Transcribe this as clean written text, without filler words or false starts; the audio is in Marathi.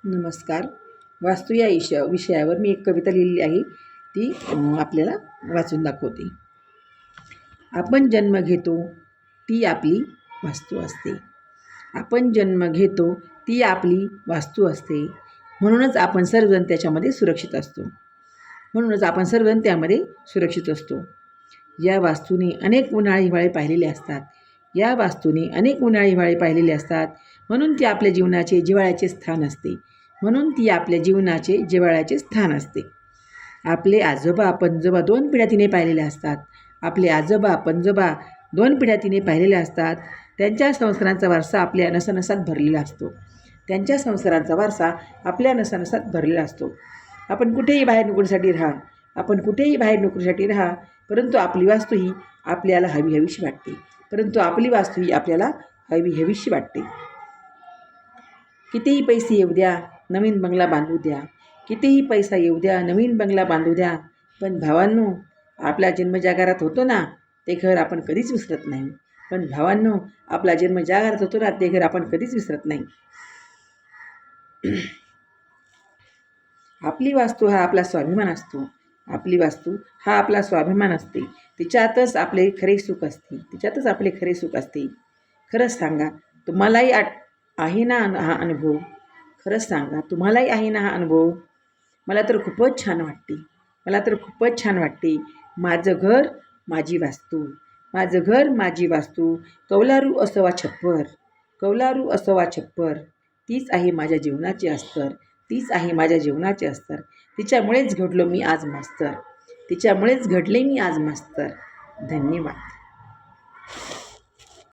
नमस्कार. वास्तू या विषयावर मी एक कविता लिहिलेली आहे. ती आपल्याला वाचून दाखवते. आपण जन्म घेतो ती आपली वास्तू असते. आपण जन्म घेतो ती आपली वास्तू असते. म्हणूनच आपण सर्वजण त्याच्यामध्ये सुरक्षित असतो. या वास्तूने अनेक उन्हाळे हिवाळे पाहिलेले असतात. म्हणून ती आपल्या जीवनाचे जिव्हाळ्याचे स्थान असते. आपले आजोबा पणजोबा 2 पिढ्या तिने पाहिलेले असतात. त्यांच्या संस्कारांचा वारसा आपल्या नसानसात भरलेला असतो. आपण कुठेही बाहेर नोकरीसाठी राहा, परंतु आपली वास्तू ही आपल्याला हवीहवीशी वाटते. कितीही पैसे येऊ द्या, नवीन बंगला बांधू द्या, पण भावांनो, आपला जन्म ज्या घरात होतो ना, ते घर आपण कधीच विसरत नाही. आपली वास्तू हा आपला स्वाभिमान असते. तिच्यातच आपले खरे सुख असते. खरंच सांगा, तुम्हालाही आहे ना हा अनुभव? मला तर खूपच छान वाटते. माझं घर माझी वास्तू, कौलारू असवा छप्पर, तीच आहे माझ्या जीवनाचे अस्तर. तिच्यामुळेच घडले मी आज मास्तर. धन्यवाद.